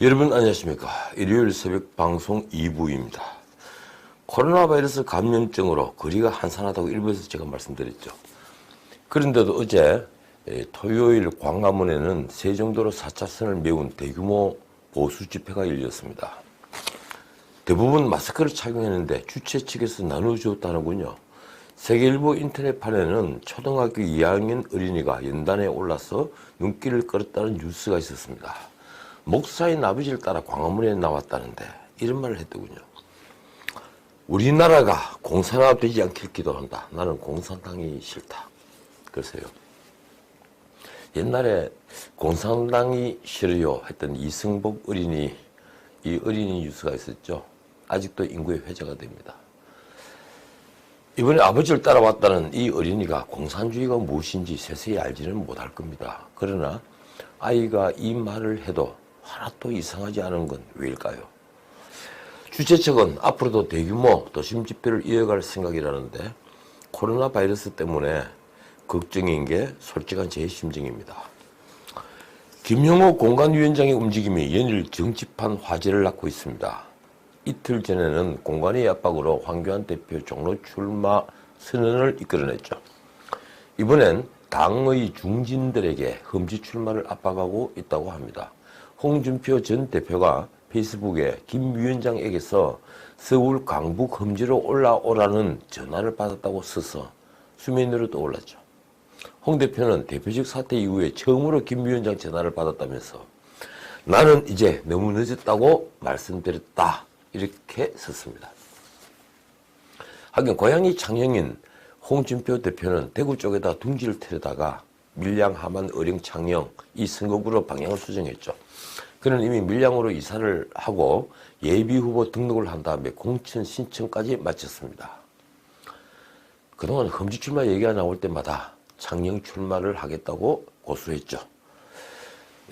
여러분 안녕하십니까. 일요일 새벽 방송 2부입니다. 코로나 바이러스 감염증으로 거리가 한산하다고 일부에서 제가 말씀드렸죠. 그런데도 어제 토요일 광화문에는 세종도로 4차선을 메운 대규모 보수 집회가 열렸습니다. 대부분 마스크를 착용했는데 주최 측에서 나눠주었다는군요. 세계일보 인터넷판에는 초등학교 2학년 어린이가 연단에 올라서 눈길을 끌었다는 뉴스가 있었습니다. 목사인 아버지를 따라 광화문에 나왔다는데 이런 말을 했더군요. 우리나라가 공산화되지 않길 기도한다. 나는 공산당이 싫다. 그러세요. 옛날에 공산당이 싫어요 했던 이승복 어린이, 이 어린이 뉴스가 있었죠. 아직도 인구의 회자가 됩니다. 이번에 아버지를 따라왔다는 이 어린이가 공산주의가 무엇인지 세세히 알지는 못할 겁니다. 그러나 아이가 이 말을 해도 하나도 이상하지 않은 건 왜일까요? 주최 측은 앞으로도 대규모 도심 집회를 이어갈 생각이라는데 코로나 바이러스 때문에 걱정인 게 솔직한 제 심정입니다. 김영호 공관위원장의 움직임이 연일 정치판 화제를 낳고 있습니다. 이틀 전에는 공관위 압박으로 황교안 대표 종로 출마 선언을 이끌어냈죠. 이번엔 당의 중진들에게 험지 출마를 압박하고 있다고 합니다. 홍준표 전 대표가 페이스북에 김 위원장에게서 서울 강북 험지로 올라오라는 전화를 받았다고 써서 수면 위로 떠올랐죠. 홍 대표는 대표직 사퇴 이후에 처음으로 김 위원장 전화를 받았다면서 나는 이제 너무 늦었다고 말씀드렸다. 이렇게 썼습니다. 하긴 고향이 창녕인 홍준표 대표는 대구 쪽에다 둥지를 틀에다가 밀양, 함안, 어령, 창녕 이 선거구로 방향을 수정했죠. 그는 이미 밀양으로 이사를 하고 예비후보 등록을 한 다음에 공천 신청까지 마쳤습니다. 그동안 험지 출마 얘기가 나올 때마다 창녕 출마를 하겠다고 고수했죠.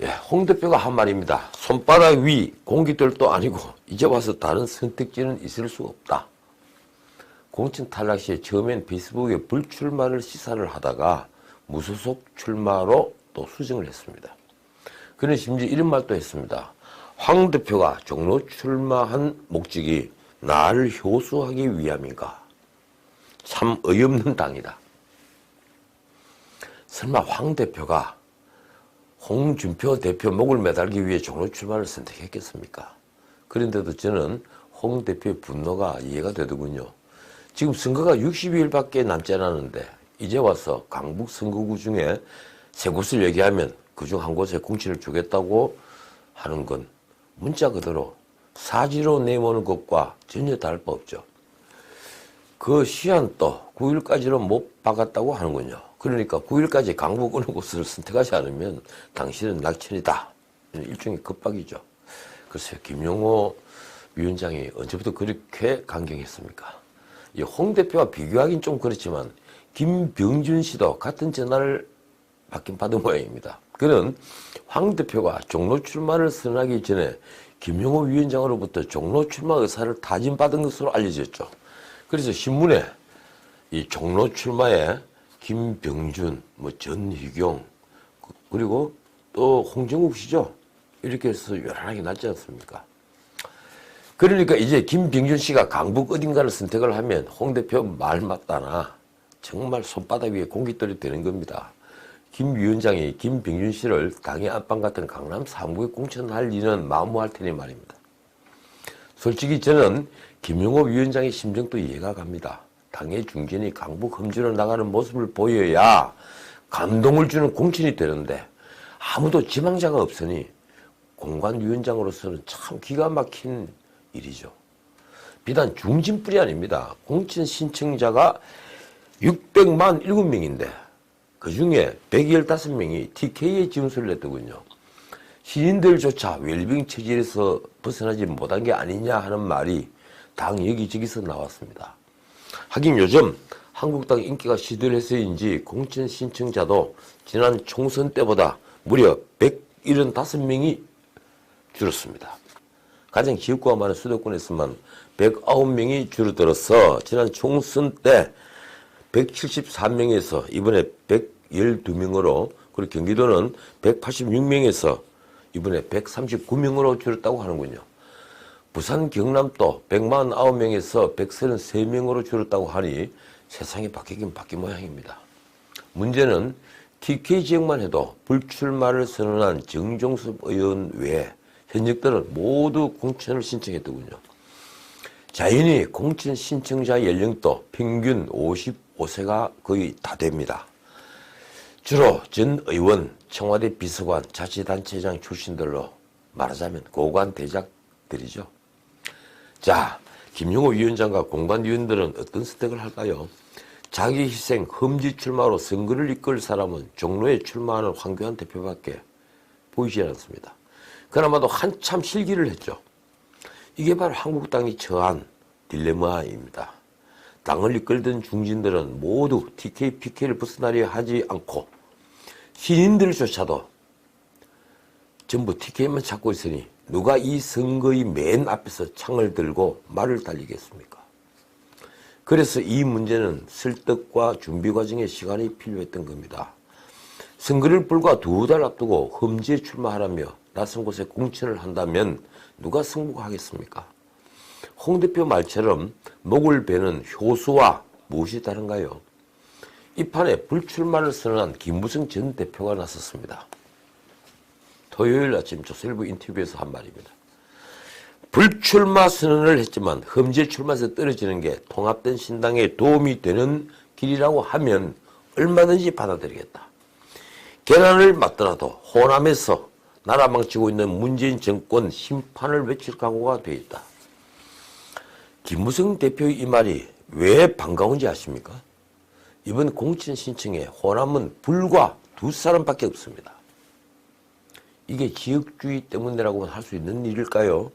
예, 홍 대표가 한 말입니다. 손바닥 위 공깃돌도 아니고 이제 와서 다른 선택지는 있을 수 없다. 공천 탈락 시에 처음엔 페이스북에 불출마를 시사를 하다가 무소속 출마로 또 수정을 했습니다. 그는 심지어 이런 말도 했습니다. 황 대표가 종로 출마한 목적이 나를 효수하기 위함인가? 참 어이없는 당이다. 설마 황 대표가 홍준표 대표 목을 매달기 위해 종로 출마를 선택했겠습니까? 그런데도 저는 홍 대표의 분노가 이해가 되더군요. 지금 선거가 60일밖에 남지 않았는데 이제 와서 강북 선거구 중에 세 곳을 얘기하면 그중 한 곳에 공천을 주겠다고 하는 건 문자 그대로 사지로 내모는 것과 전혀 다를 바 없죠. 그 시한도 9일까지로 못 박았다고 하는군요. 그러니까 9일까지 강북 어느 곳을 선택하지 않으면 당신은 낙천이다. 일종의 겁박이죠. 글쎄요, 김영호 위원장이 언제부터 그렇게 강경했습니까? 홍 대표와 비교하긴 좀 그렇지만 김병준 씨도 같은 전화를 받은 모양입니다. 그는 황 대표가 종로 출마를 선언하기 전에 김영호 위원장으로부터 종로 출마 의사를 다짐받은 것으로 알려졌죠. 그래서 신문에 이 종로 출마에 김병준, 전희경, 그리고 또 홍정욱 씨죠. 이렇게 해서 요란하게 났지 않습니까? 그러니까 이제 김병준 씨가 강북 어딘가를 선택을 하면 홍 대표 말 맞다나 정말 손바닥 위에 공깃돌이 되는 겁니다. 김 위원장이 김병준 씨를 당의 안방 같은 강남 3구에 공천할 리는 만무할 테니 말입니다. 솔직히 저는 김영호 위원장의 심정도 이해가 갑니다. 당의 중진이 강북 험지로 나가는 모습을 보여야 감동을 주는 공천이 되는데 아무도 지망자가 없으니 공관위원장으로서는 참 기가 막힌 일이죠. 비단 중진뿐이 아닙니다. 공천 신청자가 600만 7명인데 그 중에 115명이 TK에 지원서를 냈더군요. 시민들조차 웰빙 체질에서 벗어나지 못한 게 아니냐 하는 말이 당 여기저기서 나왔습니다. 하긴 요즘 한국당 인기가 시들해서인지 공천 신청자도 지난 총선 때보다 무려 175명이 줄었습니다. 가장 지역구가 많은 수도권에서만 109명이 줄어들어서 지난 총선 때 173명에서 이번에 112명으로, 그리고 경기도는 186명에서 이번에 139명으로 줄었다고 하는군요. 부산 경남도 149명에서 133명으로 줄었다고 하니 세상이 바뀌긴 바뀐 모양입니다. 문제는 TK 지역만 해도 불출마를 선언한 정종섭 의원 외에 현직들은 모두 공천을 신청했더군요. 자연히 공천 신청자 연령도 평균 55세가 거의 다 됩니다. 주로 전 의원, 청와대 비서관, 자치단체장 출신들로 말하자면 고관 대작들이죠. 자, 김용호 위원장과 공관위원들은 어떤 선택을 할까요? 자기 희생, 험지 출마로 선거를 이끌 사람은 종로에 출마하는 황교안 대표밖에 보이지 않습니다. 그나마도 한참 실기를 했죠. 이게 바로 한국당이 처한 딜레마입니다. 당을 이끌던 중진들은 모두 TK, PK를 벗어나려 하지 않고 신인들조차도 전부 TK만 찾고 있으니 누가 이 선거의 맨 앞에서 창을 들고 말을 달리겠습니까? 그래서 이 문제는 설득과 준비 과정에 시간이 필요했던 겁니다. 선거를 불과 2달 앞두고 험지에 출마하라며 낯선 곳에 공천을 한다면 누가 승복하겠습니까? 홍 대표 말처럼 목을 베는 효수와 무엇이 다른가요? 이 판에 불출마를 선언한 김무성 전 대표가 나섰습니다. 토요일 아침 조선일보 인터뷰에서 한 말입니다. 불출마 선언을 했지만 험지에 출마해서 떨어지는 게 통합된 신당에 도움이 되는 길이라고 하면 얼마든지 받아들이겠다. 개난을 맞더라도 호남에서 나라 망치고 있는 문재인 정권 심판을 외칠 각오가 되어 있다. 김무성 대표의 이 말이 왜 반가운지 아십니까? 이번 공천 신청에 호남은 불과 2사람밖에 없습니다. 이게 지역주의 때문이라고 할 수 있는 일일까요?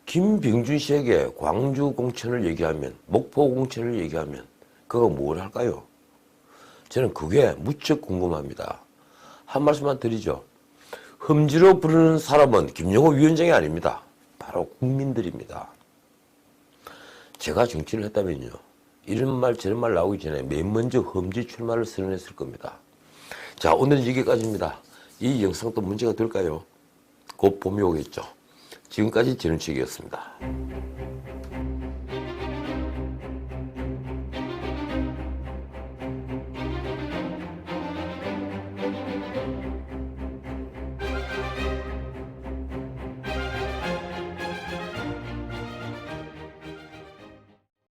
김병준 씨에게 광주 공천을 얘기하면, 목포 공천을 얘기하면 그가 뭘 할까요? 저는 그게 무척 궁금합니다. 한 말씀만 드리죠. 험지로 부르는 사람은 김용호 위원장이 아닙니다. 바로 국민들입니다. 제가 정치를 했다면요, 이런 말 저런 말 나오기 전에 맨 먼저 험지 출마를 선언했을 겁니다. 자, 오늘은 여기까지입니다. 이 영상도 문제가 될까요? 곧 봄이 오겠죠. 지금까지 전우책이었습니다.